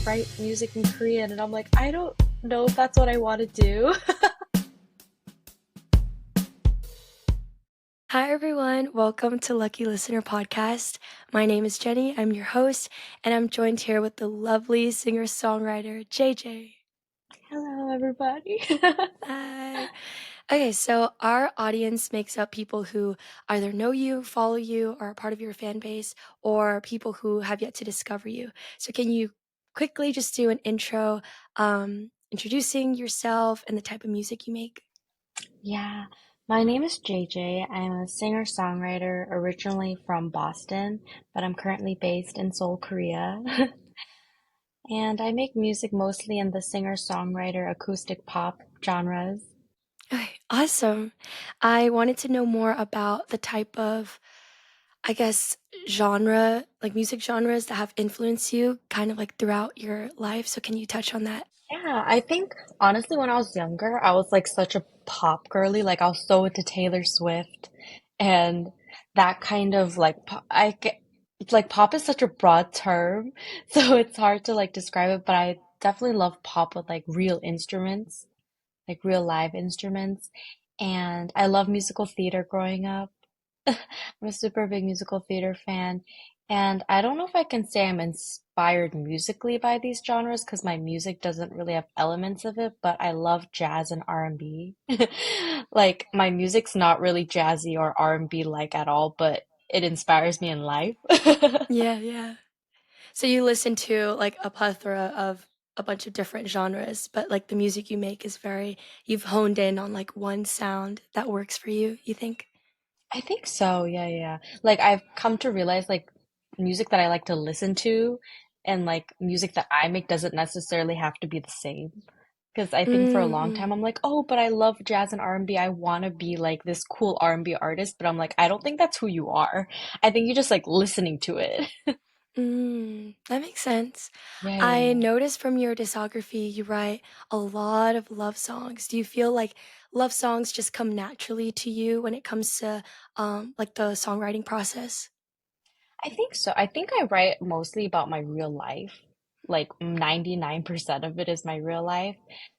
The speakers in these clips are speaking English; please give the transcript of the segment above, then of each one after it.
write music in Korean, and I'm like, I don't know if that's what I want to do. Hi, everyone. Welcome to Lucky Listener Podcast. My name is Jenny. I'm your host, and I'm joined here with the lovely singer songwriter JJ. Hello, everybody. Hi. Okay, so our audience makes up people who either know you, follow you, are a part of your fan base, or people who have yet to discover you. So, can you quickly just do an intro, introducing yourself and the type of music you make? Yeah, my name is JJ. I'm a singer-songwriter originally from Boston, but I'm currently based in Seoul, Korea. And I make music mostly in the singer-songwriter acoustic pop genres. Okay, awesome. I wanted to know more about the type of, I guess, genre, like music genres that have influenced you kind of like throughout your life. So can you touch on that? Yeah, I think honestly, when I was younger, I was like such a pop girly. Like I was so into Taylor Swift and that kind of like it's like pop is such a broad term, so it's hard to like describe it. But I definitely love pop with like real instruments, like real live instruments. And I love musical theater growing up. I'm a super big musical theater fan, and I don't know if I can say I'm inspired musically by these genres because my music doesn't really have elements of it, but I love jazz and R&B. Like my music's not really jazzy or R&B like at all, but it inspires me in life. Yeah, yeah. So you listen to like a plethora of a bunch of different genres, but like the music you make is very, you've honed in on like one sound that works for you, you think? I think so, yeah, yeah. Like I've come to realize like music that I like to listen to and like music that I make doesn't necessarily have to be the same. Because I think for a long Mm-hmm. time I'm like, oh, but I love jazz and R&B. I want to be like this cool R&B artist, but I'm like, I don't think that's who you are. I think you're just like listening to it. That makes sense. Yeah, yeah, I yeah. noticed from your discography you write a lot of love songs. Do you feel like love songs just come naturally to you when it comes to like the songwriting process? I think so. I think I write mostly about my real life. Like 99% of it is my real life.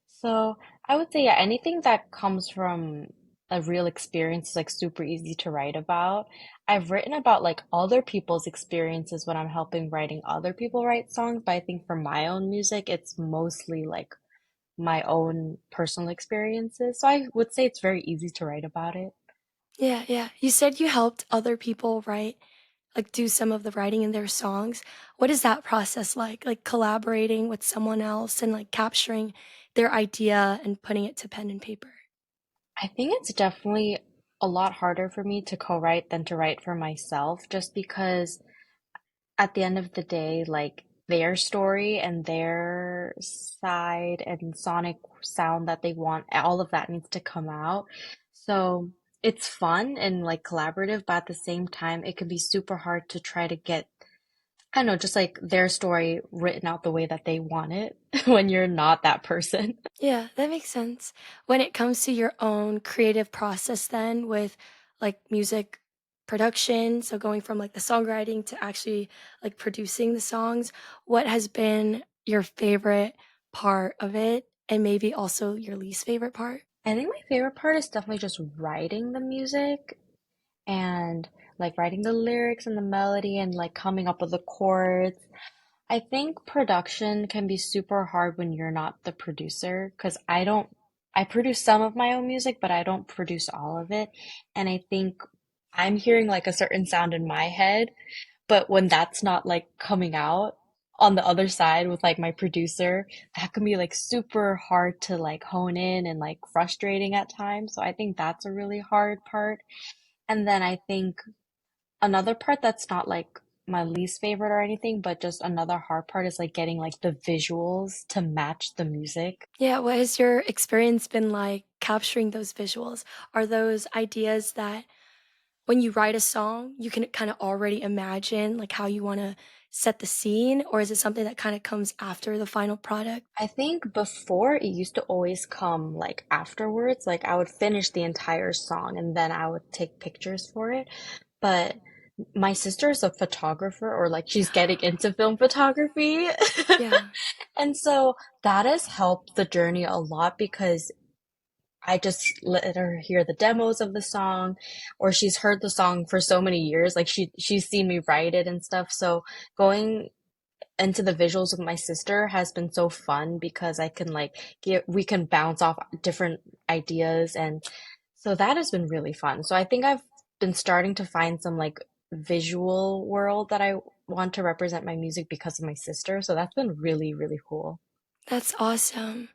So I would say, yeah, anything that comes from a real experience is like super easy to write about. I've written about like other people's experiences when I'm helping writing other people write songs, but I think for my own music, it's mostly like my own personal experiences. So I would say it's very easy to write about it. Yeah, yeah. You said you helped other people write, like do some of the writing in their songs. What is that process like? Like collaborating with someone else and like capturing their idea and putting it to pen and paper. I think it's definitely a lot harder for me to co-write than to write for myself, just because at the end of the day, like their story and their side and sonic sound that they want, all of that needs to come out. So it's fun and like collaborative, but at the same time, it can be super hard to try to get, I don't know, just like their story written out the way that they want it when you're not that person. Yeah, that makes sense. When it comes to your own creative process then with like music production, so going from like the songwriting to actually like producing the songs, what has been your favorite part of it and maybe also your least favorite part? I think my favorite part is definitely just writing the music and like writing the lyrics and the melody and like coming up with the chords. I think production can be super hard when you're not the producer because I produce some of my own music, but I don't produce all of it. And I think I'm hearing like a certain sound in my head, but when that's not like coming out on the other side with like my producer, that can be like super hard to like hone in and like frustrating at times. So I think that's a really hard part. And then I think another part that's not like my least favorite or anything, but just another hard part is like getting like the visuals to match the music. Yeah, what has your experience been like capturing those visuals? Are those ideas that when you write a song, you can kind of already imagine like how you want to set the scene, or is it something that kind of comes after the final product? I think before it used to always come like afterwards, like I would finish the entire song and then I would take pictures for it. But My sister is a photographer, or like she's getting into film photography. Yeah. And so that has helped the journey a lot because I just let her hear the demos of the song, or she's heard the song for so many years. Like she's seen me write it and stuff. So going into the visuals with my sister has been so fun because I can like get we can bounce off different ideas, and so that has been really fun. So I think I've been starting to find some like visual world that I want to represent my music because of my sister. So that's been really, really cool. That's awesome.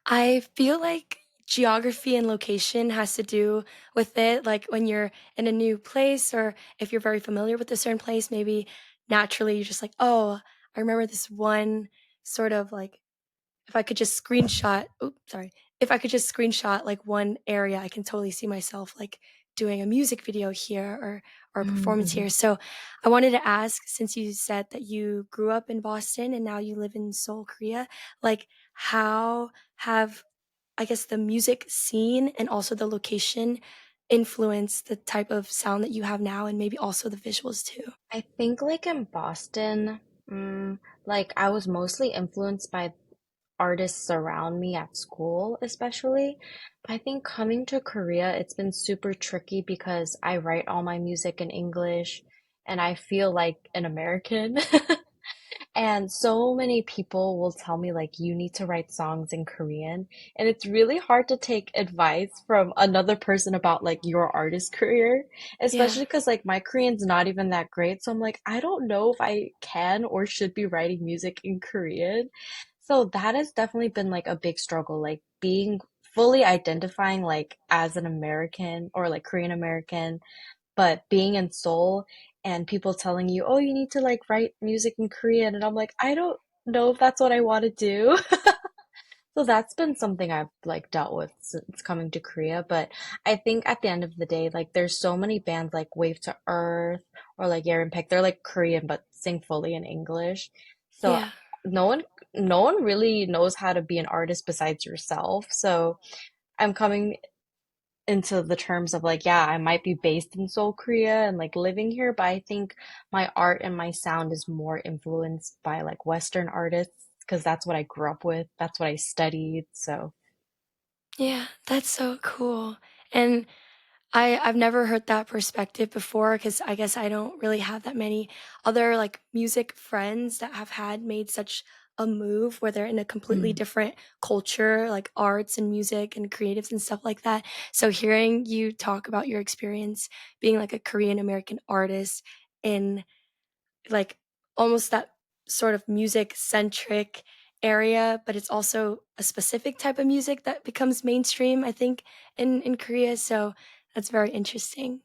I feel like geography and location has to do with it. Like when you're in a new place, or if you're very familiar with a certain place, maybe naturally you're just like, oh, I remember this one sort of like, if I could just screenshot, oops, sorry, if I could just screenshot like one area, I can totally see myself like doing a music video here, or a performance Mm-hmm. here. So I wanted to ask, since you said that you grew up in Boston and now you live in Seoul, Korea, like how have, I guess, the music scene and also the location influenced the type of sound that you have now, and maybe also the visuals too? I think like in Boston, like I was mostly influenced by artists around me at school, especially. But I think coming to Korea, it's been super tricky because I write all my music in English and I feel like an American. And so many people will tell me, like, you need to write songs in Korean. And it's really hard to take advice from another person about, like, your artist career, Yeah. especially because, like, my Korean's not even that great. So I'm like, I don't know if I can or should be writing music in Korean. So that has definitely been, like, a big struggle, like, being fully identifying, like, as an American or, like, Korean American, but being in Seoul and people telling you, oh, you need to like write music in Korean. And I'm like, I don't know if that's what I want to do. So that's been something I've like dealt with since coming to Korea. But I think at the end of the day, like there's so many bands like Wave to Earth or like Peck. They're like Korean but sing fully in English. So Yeah. no one no one really knows how to be an artist besides yourself. So I'm coming into the terms of like, yeah, I might be based in Seoul, Korea and like living here, but I think my art and my sound is more influenced by like Western artists because that's what I grew up with. That's what I studied. So, Yeah, that's so cool. And I've never heard that perspective before, because I guess I don't really have that many other like music friends that have had made such a move where they're in a completely mm, different culture, like arts and music and creatives and stuff like that. So hearing you talk about your experience being like a Korean American artist in like almost that sort of music centric area, but it's also a specific type of music that becomes mainstream, I think, in Korea. So that's very interesting.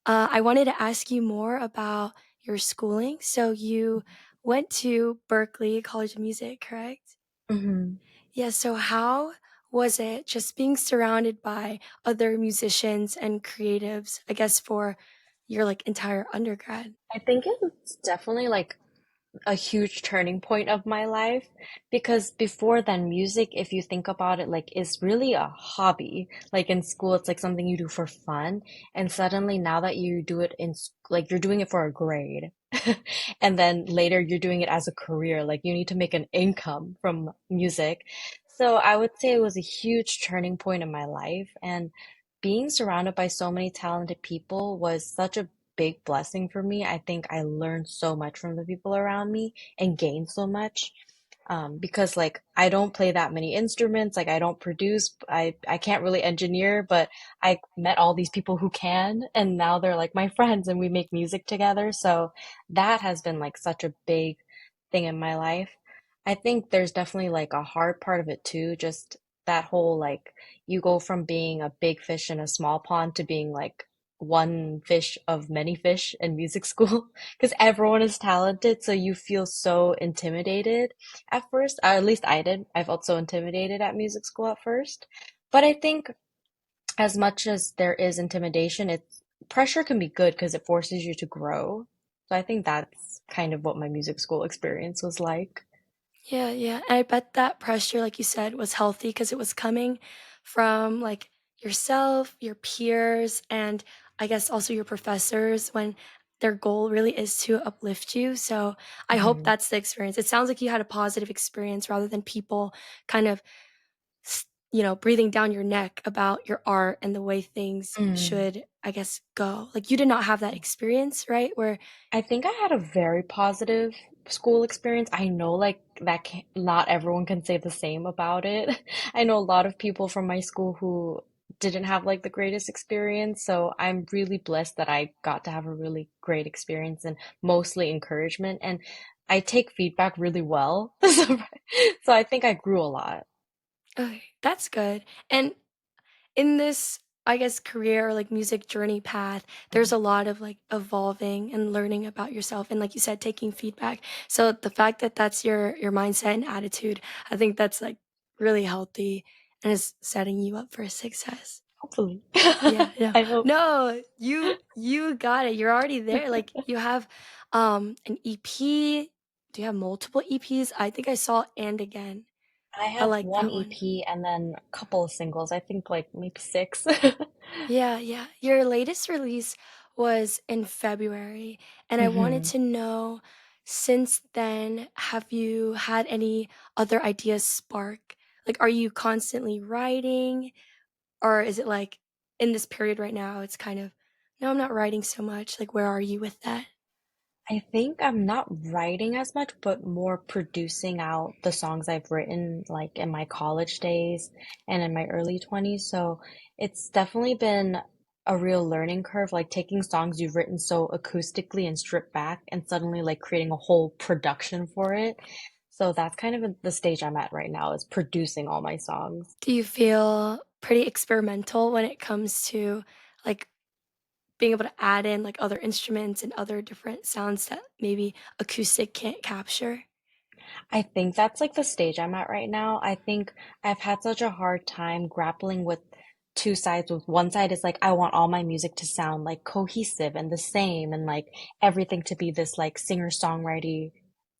I wanted to ask you more about your schooling. So you went to Berklee College of Music, correct? mhm. Yeah. So how was it just being surrounded by other musicians and creatives, I guess, for your like entire undergrad? I think it's definitely like a huge turning point of my life because before then music, if you think about it, like is really a hobby. Like in school it's like something you do for fun, and suddenly now that you do it like you're doing it for a grade and then later you're doing it as a career, like you need to make an income from music. So I would say it was a huge turning point in my life, and being surrounded by so many talented people was such a big blessing for me. I think I learned so much from the people around me and gained so much. Because like I don't play that many instruments, like I don't produce, I can't really engineer, but I met all these people who can, and now they're like my friends and we make music together. So that has been like such a big thing in my life. I think there's definitely like a hard part of it too, just that whole like you go from being a big fish in a small pond to being like one fish of many fish in music school because everyone is talented, so you feel so intimidated at first. Or at least I did. I felt so intimidated at music school at first. But I think as much as there is intimidation, it's pressure can be good because it forces you to grow. So I think that's kind of what my music school experience was like. Yeah, yeah. And I bet that pressure, like you said, was healthy because it was coming from like yourself, your peers, and I guess also your professors when their goal really is to uplift you. So I hope Mhm. that's the experience. It sounds like you had a positive experience rather than people kind of breathing down your neck about your art and the way things Mm. should, I guess, go. Like you did not have that experience, right? Where I think I had a very positive school experience. I know like that not everyone can say the same about it. I know a lot of people from my school who didn't have like the greatest experience, so I'm really blessed that I got to have a really great experience and mostly encouragement, and I take feedback really well. So I think I grew a lot. okay, that's good. And in this, I guess, career or like music journey path, there's Mhm. a lot of like evolving and learning about yourself and like you said, taking feedback. So the fact that that's your mindset and attitude, I think that's like really healthy and is setting you up for success. Hopefully. Yeah, yeah. I hope. No, you got it. You're already there. Like you have an EP. Do you have multiple EPs? I think I saw And Again. I I have like one that one. EP and then a couple of singles. I think like maybe six. Yeah, yeah. Your latest release was in February, and I wanted hmm to know since then, have you had any other ideas spark? Like, are you constantly writing, or is it like in this period right now, it's kind of, no, I'm not writing so much. Like, where are you with that? I think I'm not writing as much, but more producing out the songs I've written like in my college days and in my early 20s. So it's definitely been a real learning curve, like taking songs you've written so acoustically and stripped back and suddenly like creating a whole production for it. So that's kind of the stage I'm at right now is producing all my songs. Do you feel pretty experimental when it comes to like being able to add in like other instruments and other different sounds that maybe acoustic can't capture? I think that's like the stage I'm at right now. I think I've had such a hard time grappling with two sides. With one side is like I want all my music to sound like cohesive and the same and like everything to be this like singer-songwriter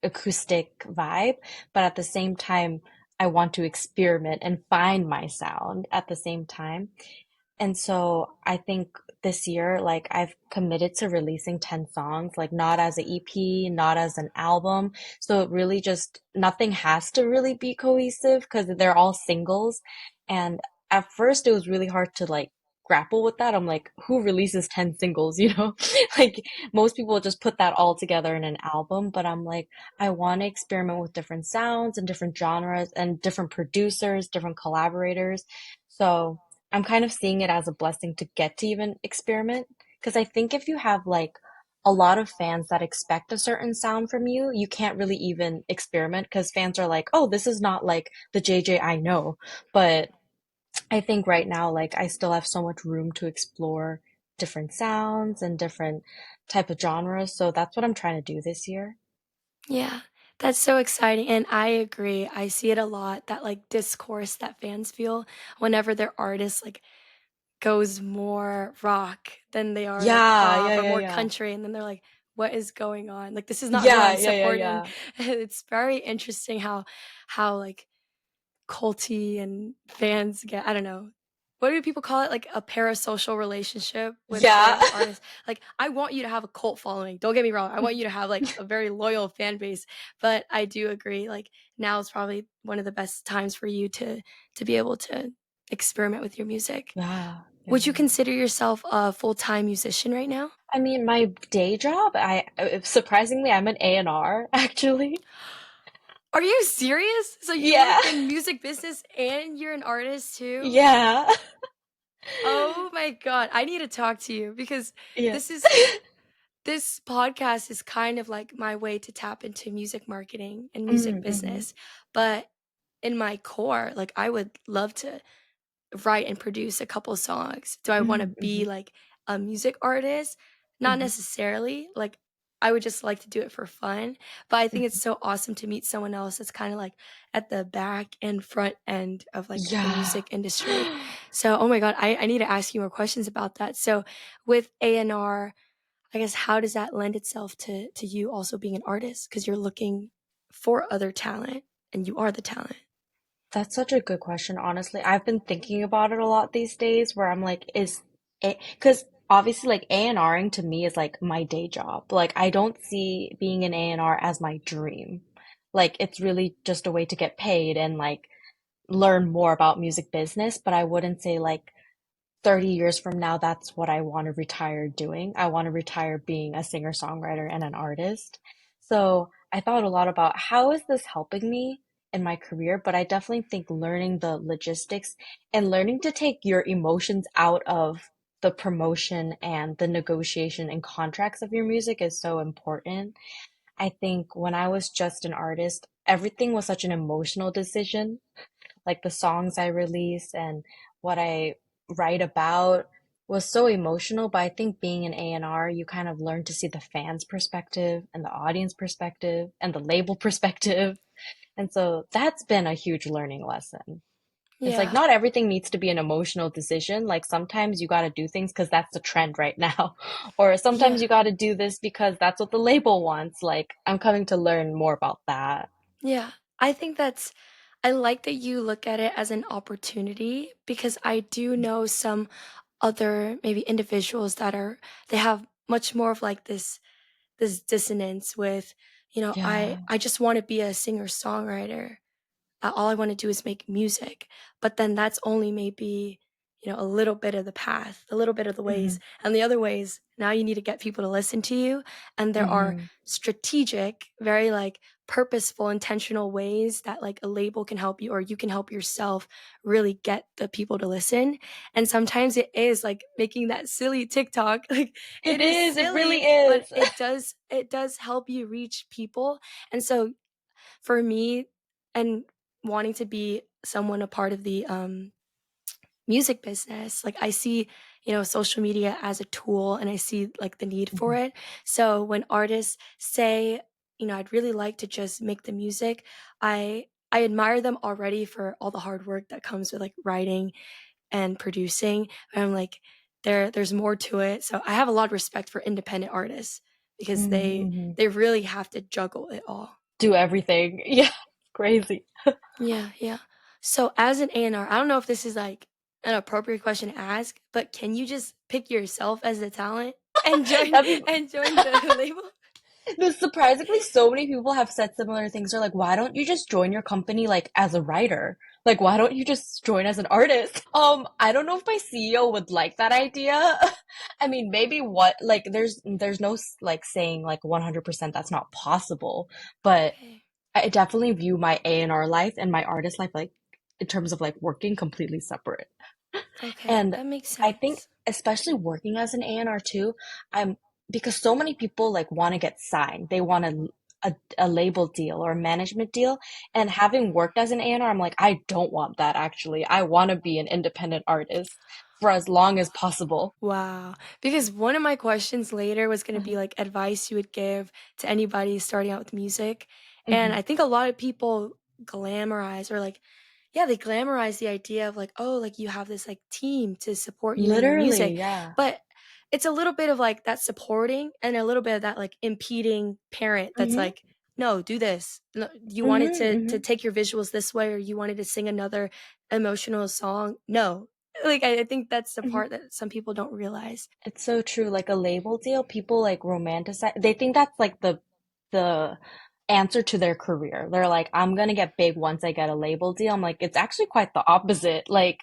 acoustic vibe, but at the same time I want to experiment and find my sound at the same time. And so I think this year, like I've committed to releasing 10 songs, like not as an EP, not as an album. So it really just, nothing has to really be cohesive because they're all singles. And at first it was really hard to like grapple with that. I'm like, who releases 10 singles, you know? Like most people just put that all together in an album, but I'm like, I want to experiment with different sounds and different genres and different producers, different collaborators. So I'm kind of seeing it as a blessing to get to even experiment. Because I think if you have like a lot of fans that expect a certain sound from you, you can't really even experiment because fans are like, oh, this is not like the JJ I know. But I think right now, like, I still have so much room to explore different sounds and different type of genres. So that's what I'm trying to do this year. Yeah, that's so exciting, and I agree. I see it a lot, that, like, discourse that fans feel whenever their artist, like, goes more rock than they are, like, Yeah, yeah, pop or yeah, more yeah. country, and then they're like, "What is going on? Like, this is not who Yeah, I'm yeah, yeah, supporting." yeah. It's very interesting how, like, culty and fans get, I don't know. What do people call it? Like a parasocial relationship with Yeah. their artist. Like, I want you to have a cult following. Don't get me wrong. I want you to have like a very loyal fan base. But I do agree, like now is probably one of the best times for you to be able to experiment with your music. Yeah, yeah, Would you yeah. consider yourself a full-time musician right now? I mean, my day job, surprisingly, I'm an A&R actually. Are you serious? So you Yeah. work in music business and you're an artist too? Yeah. Oh my god, I need to talk to you because Yeah. this is this podcast is kind of like my way to tap into music marketing and music Mm-hmm. business. But in my core, like I would love to write and produce a couple songs. Do I want to be Mm-hmm. like a music artist? Not hmm necessarily. Like I would just like to do it for fun. But I think it's hmm so awesome to meet someone else that's kind of like at the back and front end of like the Yeah. music industry. So, oh my God, I need to ask you more questions about that. So with A&R, I guess how does that lend itself to you also being an artist? Because you're looking for other talent and you are the talent. That's such a good question, honestly. I've been thinking about it a lot these days where I'm like, is it, because obviously like A&Ring to me is like my day job. Like I don't see being an A&R as my dream. Like it's really just a way to get paid and like learn more about music business, but I wouldn't say like 30 years from now, that's what I want to retire doing. I want to retire being a singer-songwriter and an artist. So I thought a lot about how is this helping me in my career, but I definitely think learning the logistics and learning to take your emotions out of the promotion and the negotiation and contracts of your music is so important. I think when I was just an artist, everything was such an emotional decision, like the songs I release and what I write about was so emotional. But I think being an A&R, you kind of learn to see the fans' perspective and the audience perspective and the label perspective. And so that's been a huge learning lesson. It's like Yeah. not everything needs to be an emotional decision. Like sometimes you got to do things because that's the trend right now. Or Yeah. sometimes you got to do this because that's what the label wants. Like I'm coming to learn more about that. Yeah. I think that's I like that you look at it as an opportunity because I do know some other maybe individuals that are they have much more of like this dissonance with, Yeah. I just want to be a singer-songwriter. All I want to do is make music. But then that's only maybe, a little bit of the path, a little bit of the Hmm. ways. And the other ways, now you need to get people to listen to you. And there are Hmm. strategic, very like purposeful, intentional ways that like a label can help you or you can help yourself really get the people to listen. And sometimes it is like making that silly TikTok. Like It it is is. It really silly, but is. it does help you reach people. And so for me and wanting to be someone a part of the music business, like I see, social media as a tool and I see like the need for Mhm. it. So when artists say, I'd really like to just make the music, I admire them already for all the hard work that comes with like writing and producing. And I'm like, there's more to it. So I have a lot of respect for independent artists because they Mm-hmm. they really have to juggle it all. Do everything. Yeah, crazy. Yeah, yeah. So as an A&R, I don't know if this is like an appropriate question to ask, but can you just pick yourself as the talent and join That'd be and join the label? no, surprisingly, so many people have said similar things. They're like, why don't you just join your company like as a writer? Like, why don't you just join as an artist? I don't know if my CEO would like that idea. I mean, maybe what like there's no like saying like 100% that's not possible, but Okay. I definitely view my A&R life and my artist life like in terms of like working completely separate. Okay, And that makes I think sense. especially working as an A&R too, I'm because so many people like want to get signed. They want a label deal or a management deal. And having worked as an A&R, I'm like, I don't want that actually. I want to be an independent artist for as long as possible. Wow. Because one of my questions later was going to be Hmm. like advice you would give to anybody starting out with music. And Hmm. I think a lot of people glamorize or like, yeah, they glamorize the idea of like, oh, like you have this like team to support you in your Literally, music. yeah. But it's a little bit of like that supporting and a little bit of that like impeding parent that's Hmm. like, no, do this. No, you wanted Hmm. to Hmm. take your visuals this way or you wanted to sing another emotional song. No, like, I think that's the Hmm. part that some people don't realize. It's so true. Like a label deal, people like romanticize. They think that's like the answer to their career. They're like, I'm gonna get big once I get a label deal. I'm like, it's actually quite the opposite. Like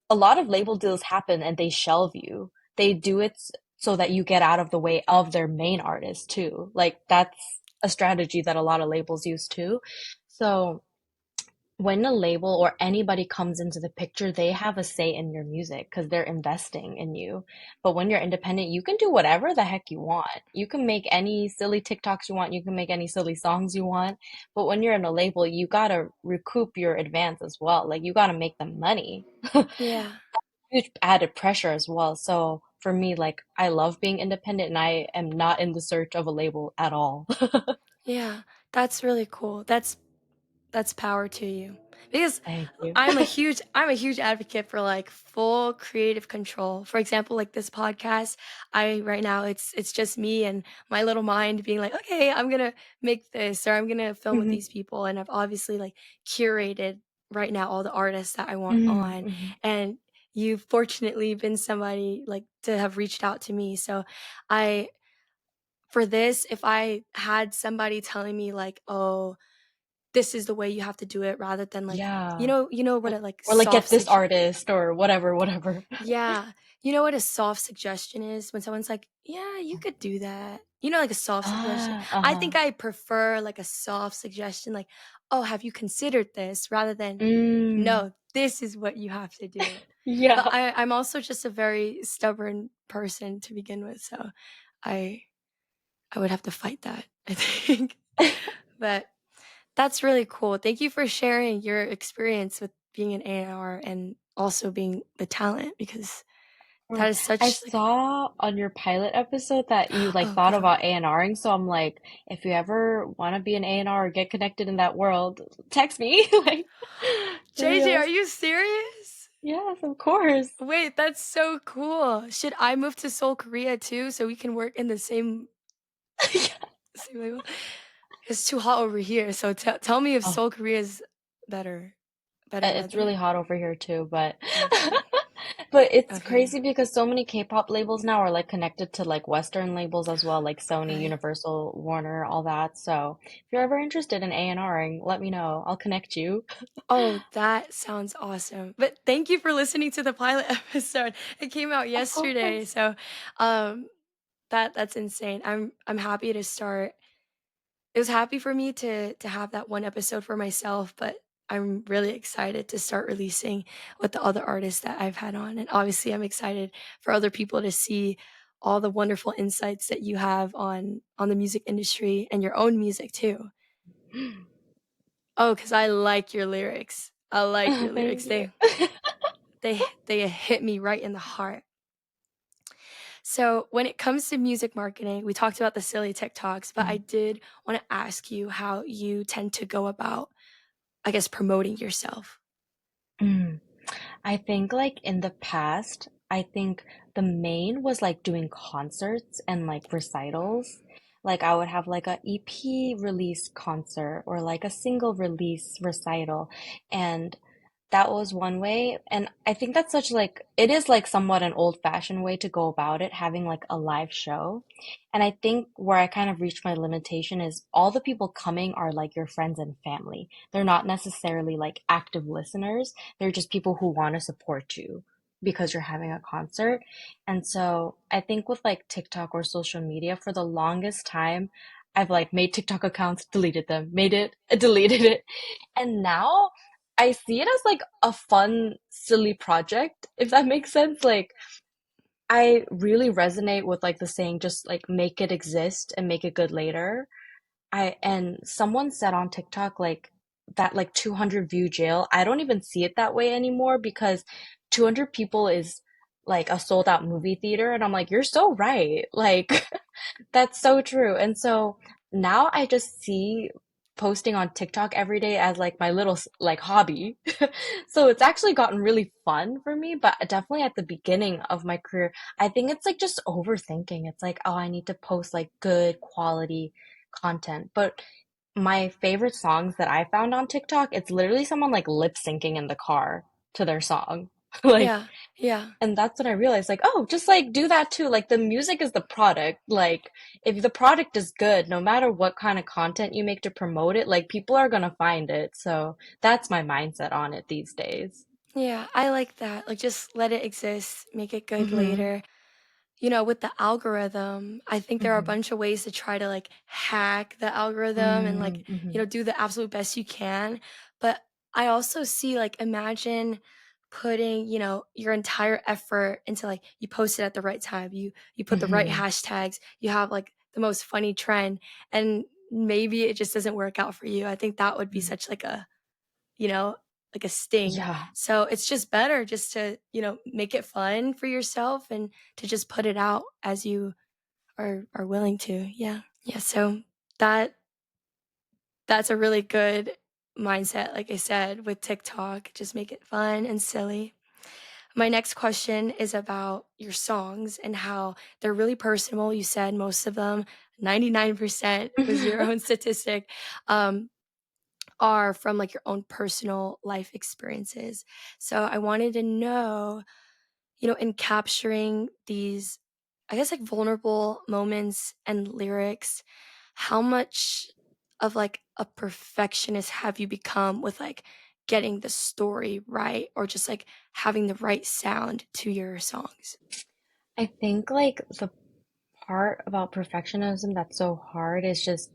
a lot of label deals happen and they shelve you. They do it so that you get out of the way of their main artist too. Like that's a strategy that a lot of labels use too. So when a label or anybody comes into the picture, they have a say in your music because they're investing in you. But when you're independent, you can do whatever the heck you want. You can make any silly TikToks you want, you can make any silly songs you want. But when you're in a label, you gotta recoup your advance as well. Like you gotta make the money. Yeah. Huge added pressure as well. So for me, like I love being independent and I am not in the search of a label at all. Yeah. That's really cool. That's power to you. Because Thank you. I'm a huge advocate for like full creative control. For example, like this podcast, I right now it's just me and my little mind being like, "Okay, I'm going to make this or I'm going to film with Hmm. these people." And I've obviously like curated right now all the artists that I want Hmm. on. Hmm. And you've fortunately been somebody, like, to have reached out to me, so I for this, if I had somebody telling me, like, "Oh, this is the way you have to do it," rather than, like, Yeah. you know what Like, a, like, or like get soft this sugge artist or whatever, whatever. yeah. You know what a soft suggestion is? When someone's like, "Yeah, you could do that." You know, like a soft suggestion? Ah, I uh-huh. think I prefer, like, a soft suggestion, like, "Oh, have you considered this?" Rather than, Mm. "No, this is what you have to do." But Yeah. I'm also just a very stubborn person to begin with, so I I would have to fight that, I think. But that's really cool. Thank you for sharing your experience with being an A&R and also being the talent because Of that course. is I such like saw on your pilot episode that you like oh, thought go for it. about A&Ring, so I'm like, if you ever want to be an A&R or get connected in that world, text me. Like, for JJ, are reals. you serious? Yes, of course. Wait, that's so cool. Should I move to Seoul, Korea too so we can work in the same label? It's too hot over here, so tell me if Oh, Seoul, Korea is better it's really weather. hot over here too, but Okay. but it's Okay. crazy because so many K-pop labels now are like connected to like Western labels as well, like Sony, Right. Universal, Warner, all that. So if you're ever interested in A&Ring, let me know. I'll connect you. Oh, that sounds awesome. But thank you for listening to the pilot episode. It came out Of yesterday, course. so um that's insane. I'm happy to start. It was happy for me to have that one episode for myself, but I'm really excited to start releasing with the other artists that I've had on. And obviously I'm excited for other people to see all the wonderful insights that you have on the music industry and your own music too. Oh, cuz I like your lyrics. I like your lyrics. Thank you. They hit me right in the heart. So, when it comes to music marketing, we talked about the silly TikToks, but I Mhm. did want to ask you how you tend to go about, I guess, promoting yourself. Mm. I think like in the past, I think the main was like doing concerts and like recitals. Like I would have like a EP release concert or like a single release recital. And that was one way. And I think that's such like, it is like somewhat an old-fashioned way to go about it, having like a live show. And I think where I kind of reached my limitation is all the people coming are like your friends and family. They're not necessarily like active listeners. They're just people who want to support you because you're having a concert. And so I think with like TikTok or social media, for the longest time, I've like made TikTok accounts, deleted them, made it, deleted it. And now I see it as like a fun, silly project, if that makes sense. Like, I really resonate with like the saying, just like make it exist and make it good later. And someone said on TikTok like that like 200 view jail. I don't even see it that way anymore because 200 people is like a sold out movie theater. And I'm like, you're so right. Like, that's so true. And so now I just see posting on TikTok every day as like my little like hobby. So it's actually gotten really fun for me, but definitely at the beginning of my career, I think it's like just overthinking. It's like, oh, I need to post like good quality content. But my favorite songs that I found on TikTok, it's literally someone like lip syncing in the car to their song. Like, Yeah, yeah, and that's when I realized, like, oh, just like do that too. Like, the music is the product. Like, if the product is good, no matter what kind of content you make to promote it, like, people are gonna find it. So that's my mindset on it these days. yeah. I like that. Like, just let it exist, make it good Mm-hmm. later. You know, with the algorithm, I think there are a Mm-hmm. bunch of ways to try to like hack the algorithm and like, Mm-hmm. do the absolute best you can. But I also see like imagine putting, your entire effort into like you post it at the right time. You put the right Mm-hmm. hashtags, you have like the most funny trend and maybe it just doesn't work out for you. I think that would be such like a you know, like a sting. Yeah. So it's just better just to, make it fun for yourself and to just put it out as you are willing to. Yeah. Yeah. So that that's a really good mindset, like I said, with TikTok. Just make it fun and silly. My next question is about your songs and how they're really personal. You said most of them, 99% was your own statistic. Um, are from like your own personal life experiences. So I wanted to know in capturing these, I guess, like vulnerable moments and lyrics, how much of like a perfectionist have you become with like getting the story right or just like having the right sound to your songs? I think like the part about perfectionism that's so hard is just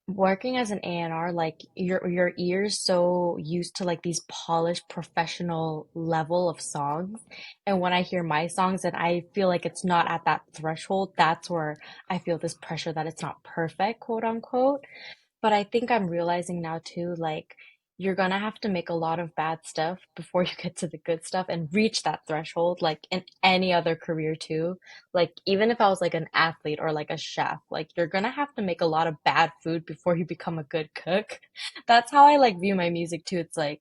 working as an A&R, like your ears so used to like these polished professional level of songs. And when I hear my songs and I feel like it's not at that threshold, that's where I feel this pressure that it's not perfect, quote unquote. But I think I'm realizing now too, like, you're gonna have to make a lot of bad stuff before you get to the good stuff and reach that threshold, like in any other career too. Like, even if I was like an athlete or like a chef, like, you're gonna have to make a lot of bad food before you become a good cook. That's how I like view my music too. It's like,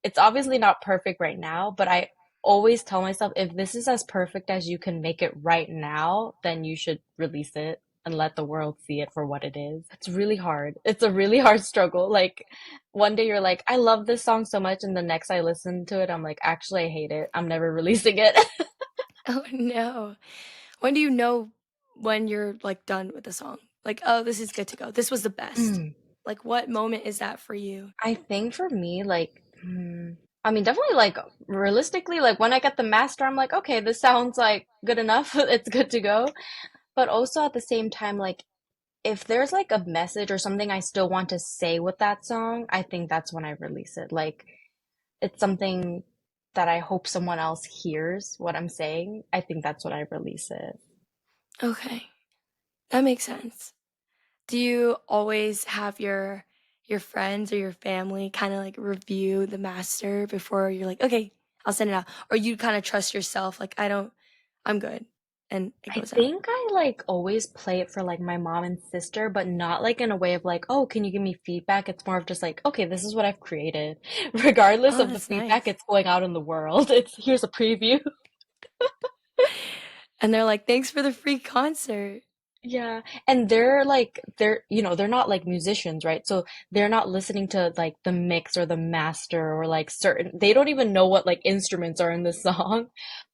it's obviously not perfect right now, but I always tell myself if this is as perfect as you can make it right now, then you should release it and let the world see it for what it is. It's really hard. It's a really hard struggle. Like one day you're like, I love this song so much, and the next I listen to it, I'm like, actually, I hate it. I'm never releasing it. Oh no. When do you know when you're like done with the song? Like, oh, this is good to go. This was the best. Mm. Like, what moment is that for you? I think for me, like, I mean, definitely like realistically, like when I get the master, I'm like, okay, this sounds like good enough. It's good to go. But also at the same time, like if there's like a message or something I still want to say with that song, I think that's when I release it. Like it's something that I hope someone else hears what I'm saying. I think that's when I release it. Okay, that makes sense. Do you always have your friends or your family kind of like review the master before you're like, okay, I'll send it out, or you kind of trust yourself, like I don't, I'm good, and it I goes out. think I like always play it for like my mom and sister, but not like in a way of like, oh, can you give me feedback? It's more of just like, okay, this is what I've created. Regardless Oh, of the that's feedback, nice. it's going out in the world. It's here's a preview. And they're like, thanks for the free concert. Yeah, and they're like they're not like musicians, right? So they're not listening to like the mix or the master or like certain they don't even know what like instruments are in the song.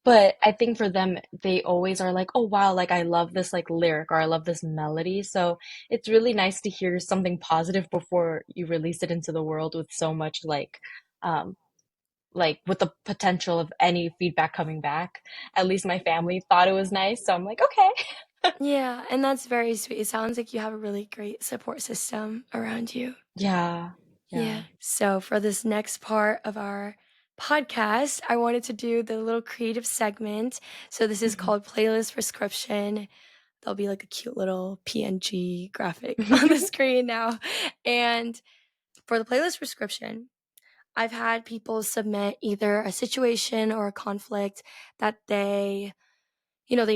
But I think for them they always are like, "Oh wow, like I love this like lyric or I love this melody." So it's really nice to hear something positive before you release it into the world with so much um like with the potential of any feedback coming back. At least my family thought it was nice, so I'm like, "Okay." Yeah, and that's very sweet. It sounds like you have a really great support system around you. Yeah. Yeah. Yeah. So for this next part of our podcast, I wanted to do the little creative segment. So this is Mhm. called playlist prescription. There'll be like a cute little PNG graphic on the screen now. And for the playlist prescription, I've had people submit either a situation or a conflict that they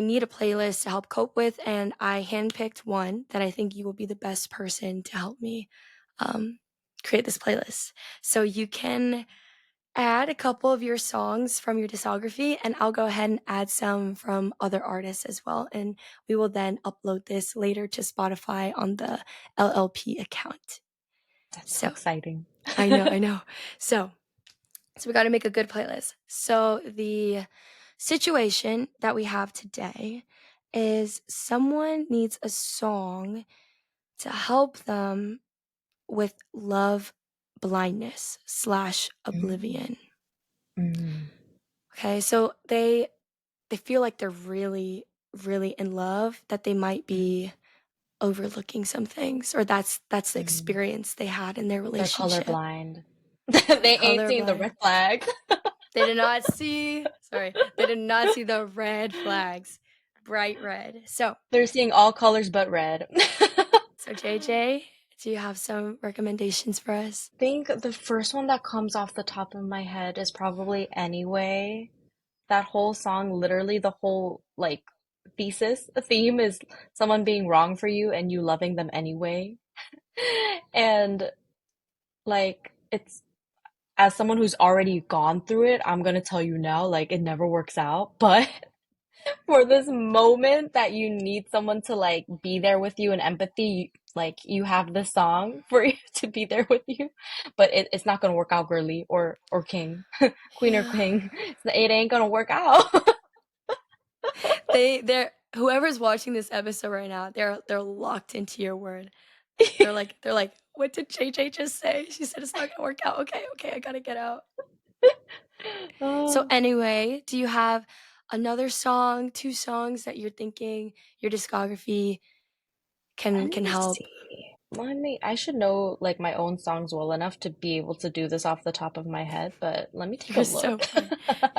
need a playlist to help cope with. And I handpicked one that I think you will be the best person to help me um, create this playlist. So you can add a couple of your songs from your discography, and I'll go ahead and add some from other artists as well. And we will then upload this later to Spotify on the LLP account. That's so So exciting. I know, I know. So, so we got to make a good playlist. So the situation that we have today is someone needs a song to help them with love blindness slash Mm, oblivion. mm, Okay, so they feel like they're really, really in love, that they might mm, be overlooking some things, or that's the mm. experience they had in their They're relationship. colorblind. They're They ain't seen the colorblind. red flag. They did not see the red flags, bright red. So, They're seeing all colors but red. so JJ, do you have some recommendations for us? Think the first one that comes off the top of my head is probably Anyway. That whole song, literally the whole like the theme is someone being wrong for you and you loving them anyway. And like it's as someone who's already gone through it, I'm gonna tell you now, like it never works out. But for this moment that you need someone to like be there with you and empathy, like you have this song for you to be there with you, but it's not gonna work out, girly or king, queen or Yeah. king. It ain't gonna work out. they're whoever's watching this episode right now, they're locked into your word. They're like, "What did JJ just say? She said it's not gonna work out. Okay, okay, I gotta get out." So Oh, anyway, do you have another song, 2 songs that you're thinking your discography let can me help? see. I should know like my own songs well enough to be able to do this off the top of my head, but let me take a You're so look. fine.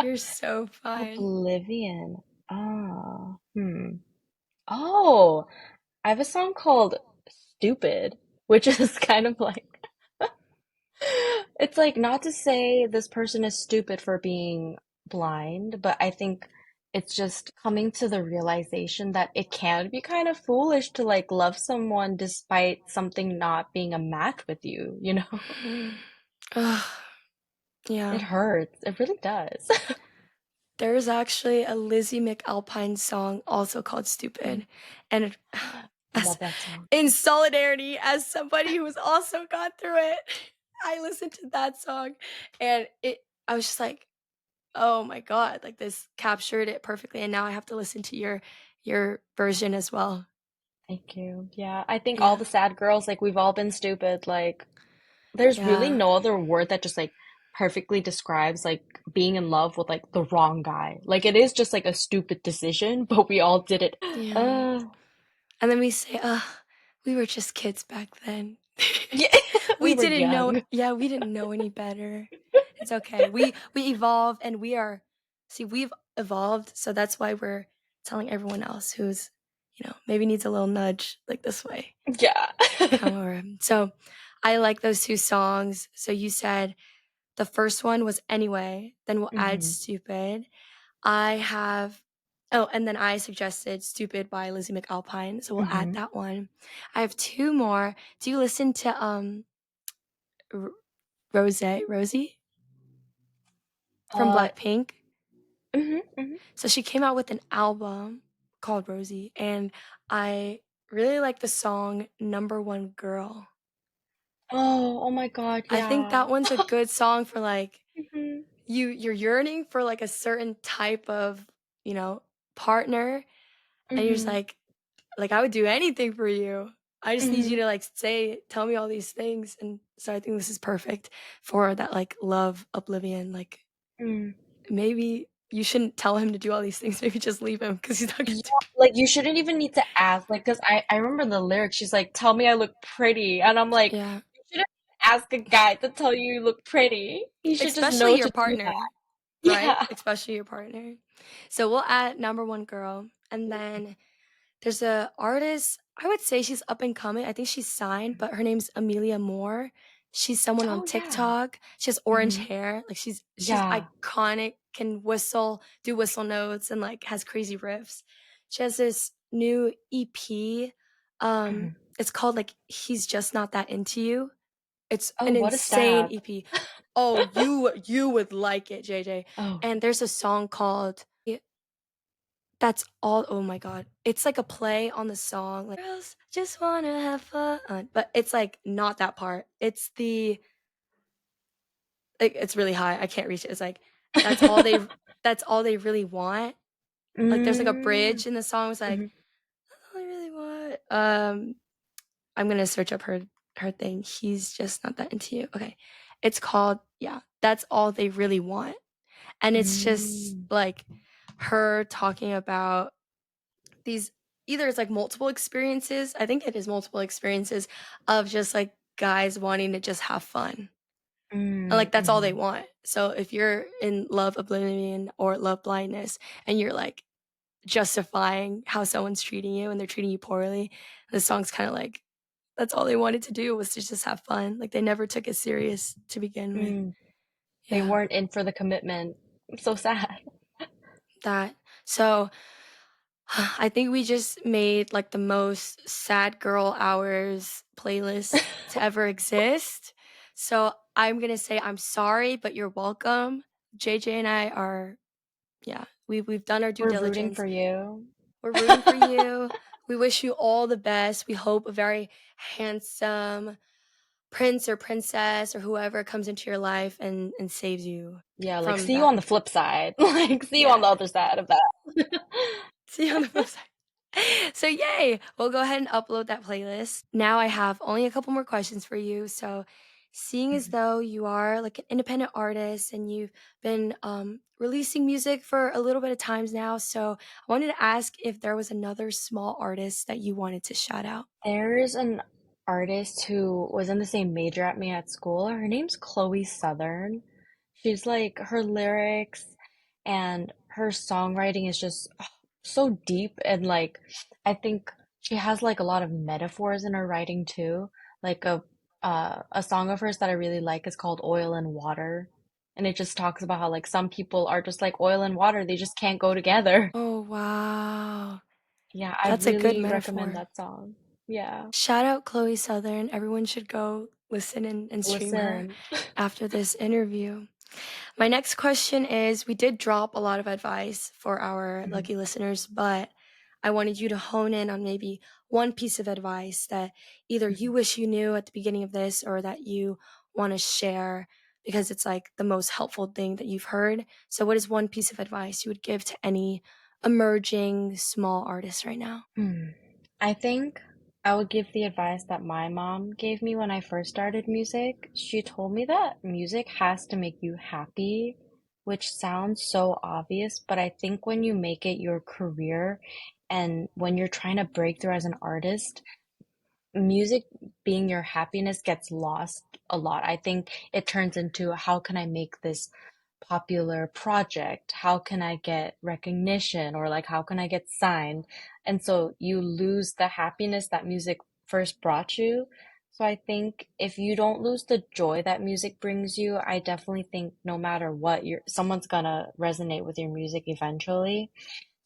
You're so fine. Oblivion. Ah, hmm. Oh, I have a song called Stupid, which is kind of like it's like not to say this person is stupid for being blind, but I think it's just coming to the realization that it can be kind of foolish to like love someone despite something not being a match with you, you know? Ugh, It yeah. hurts. It really does. There's actually a Lizzie McAlpine song also called Mhm. "Stupid," and as Love that song. in solidarity, as somebody who's also gone through it, I listened to that song, and I was just like, "Oh my god, like, this captured it perfectly," and now I have to listen to your version as well. Thank you. Yeah, I think all Yeah. the sad girls, like we've all been stupid. Like there's really Yeah. no other word that just like perfectly describes like being in love with like the wrong guy. Like it is just like a stupid decision, but we all did it. Yeah. Uh, And then we say, "Ugh, we were just kids back then." yeah, we We were didn't know young. yeah, we didn't know any better. It's okay. We evolve and we've evolved, so that's why we're telling everyone else who's, maybe needs a little nudge like this way. Yeah. Come over. So, I like those 2 songs. So you said the first one was "Anyway," then we'll add hmm "Stupid." I have oh, and then I suggested "Stupid" by Lizzie McAlpine, so we'll add hmm that one. I have 2 more. Do you listen to, R Rosie from Uh, Blackpink? hmm So she came out with an album called Rosie, and I really like the song "Number One Girl." Oh, oh my God, I think yeah. that one's a good song for, like, hmm you're yearning for, like, a certain type of, you know, partner, and you're just hmm like, "I would do anything for you. I just need you hmm to, like, tell me all these things," and so I think this is perfect for that, like, love oblivion, like, mm maybe you shouldn't tell him to do all these things, maybe just leave him because he's not gonna Yeah, do like you shouldn't even need to ask, like, cause I remember the lyrics. She's like, "Tell me I look pretty," and I'm like, Yeah, you shouldn't ask a guy to tell you you look pretty. He should just especially know your to do that. partner, right? Yeah. Especially your partner. So we'll add "Number One Girl," and then there's a artist, I would say she's up and coming, I think she's signed, but her name's Amelia Moore. She's someone on Oh yeah. TikTok. She has orange hmm hair, like, she's Yeah. iconic, can do whistle notes, and, like, has crazy riffs. She has this new EP, it's called, like, "He's Just Not That Into You." It's Oh, an what is insane that? EP. Oh, you would like it, JJ. Oh. And there's a song called that's all oh my god. It's like a play on the song, like, "Girls just wanna have fun," but it's, like, not that part. It's really high, I can't reach it. It's like, that's all they that's all they really want. Like, there's, like, a Mm. bridge in the song, it's like, Mhm. "That's all I really want." I'm gonna search up her thing. "He's Just Not That Into You." Okay. It's called yeah, "That's All They Really Want." And it's just, Mm. like, her talking about these either it's, like, multiple experiences, I think it is multiple experiences of just, like, guys wanting to just have fun. And, Mm. like, that's all they Mhm. want. So if you're in love oblivion or love blindness and you're, like, justifying how someone's treating you and they're treating you poorly, the song's kinda like, that's all they wanted to do was to just have fun. Like, they never took it serious to begin with. Mm. They Yeah, weren't in for the commitment. I'm so sad. that. So I think we just made like the most sad girl hours playlist to ever exist. So I'm gonna say I'm sorry, but you're welcome. JJ and I are yeah, we've done our due We're rooting diligence. for you. We're rooting for you. We wish you all the best. We hope a very handsome prince or princess or whoever comes into your life and saves you Yeah, like from see you that. on the flip side. Like see you on Yeah. the other side of that. See you on the flip side. So yay! We'll go ahead and upload that playlist. Now I have only a couple more questions for you. So seeing as Mhm. though you are like an independent artist and you've been releasing music for a little bit of times now, so I wanted to ask if there was another small artist that you wanted to shout out. There's an artist who was in the same major at me at school. Her name's Chloe Southern. She's like, her lyrics and her songwriting is just so deep, and like I think she has like a lot of metaphors in her writing too. Like a song of hers that I really like is called Oil and Water. And it just talks about how like some people are just like oil and water, they just can't go together. Oh wow. Yeah, I That's a good really recommend metaphor. that song. Yeah. Shout out Chloe Southern. Everyone should go listen and stream her Listen. after this interview. My next question is, we did drop a lot of advice for our Mhm. lucky listeners, but I wanted you to hone in on maybe one piece of advice that either you Mhm. wish you knew at the beginning of this or that you want to share because it's like the most helpful thing that you've heard. So, what is one piece of advice you would give to any emerging small artist right now? Hmm. I think I would give the advice that my mom gave me when I first started music. She told me that music has to make you happy, which sounds so obvious, but I think when you make it your career and when you're trying to break through as an artist, music being your happiness gets lost a lot. I think it turns into how can I make this popular project? How can I get recognition or like how can I get signed? And so you lose the happiness that music first brought you. So I think if you don't lose the joy that music brings you, I definitely think no matter what, someone's gonna resonate with your music eventually.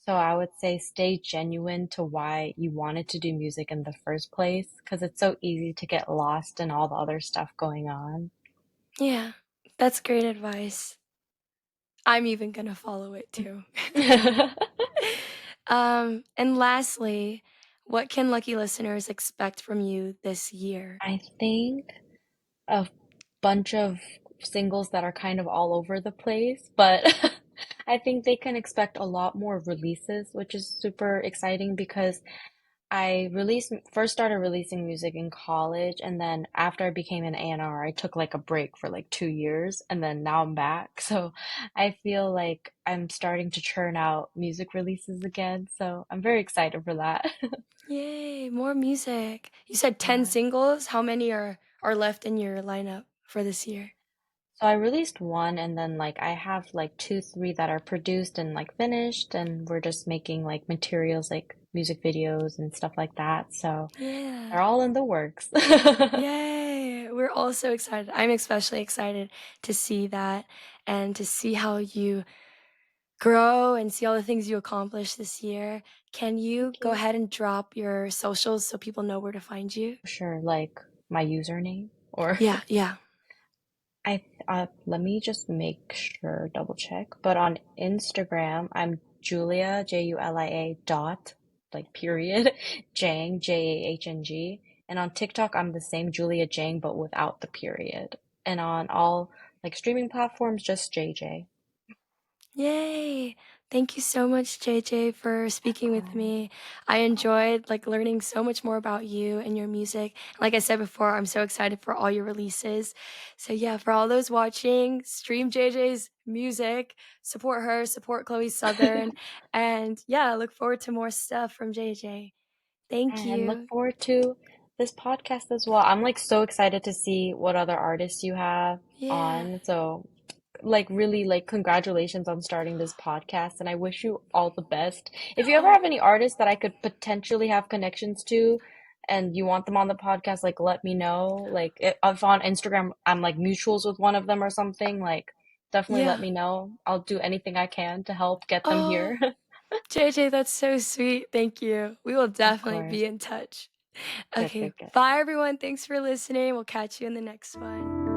So I would say stay genuine to why you wanted to do music in the first place, because it's so easy to get lost in all the other stuff going on. Yeah, that's great advice. I'm even gonna follow it too. And lastly, what can lucky listeners expect from you this year? I think a bunch of singles that are kind of all over the place, but I think they can expect a lot more releases, which is super exciting because I first started releasing music in college, and then after I became an A&R, I took like a break for like 2 years, and then now I'm back. So I feel like I'm starting to churn out music releases again. So I'm very excited for that. Yay, more music. You said 10 Yeah. singles. How many are left in your lineup for this year? So I released one, and then like I have like two, three that are produced and like finished, and we're just making like materials like music videos and stuff like that. So Yeah. they're all in the works. Yay. We're all so excited. I'm especially excited to see that and to see how you grow and see all the things you accomplish this year. Can you Thank go you. ahead and drop your socials so people know where to find you? Sure, like my username or Yeah, yeah. let me just make sure, double check. But on Instagram, I'm Julia, Julia dot, like period, Jang, Jahng. And on TikTok, I'm the same Julia Jang, but without the period. And on all like streaming platforms, just JJ. Yay! Thank you so much, JJ, for speaking with Um, me. I enjoyed like learning so much more about you and your music. Like I said before, I'm so excited for all your releases. So yeah, for all those watching, stream JJ's music, support her, support Chloe Southern, and yeah, look forward to more stuff from JJ. Thank and look you. forward to this podcast as well. I'm like so excited to see what other artists you have Yeah. on. So like really like congratulations on starting this podcast and I wish you all the best. If you ever have Oh, any artists that I could potentially have connections to and you want them on the podcast, like let me know. Like if on Instagram I'm like mutuals with one of them or something, like definitely let yeah. me know. I'll do anything I can to help get them Oh, here. JJ, that's so sweet. Thank you. We will Of definitely course. be in touch. Good, Okay. good, good. Bye, everyone. Thanks for listening. We'll catch you in the next one.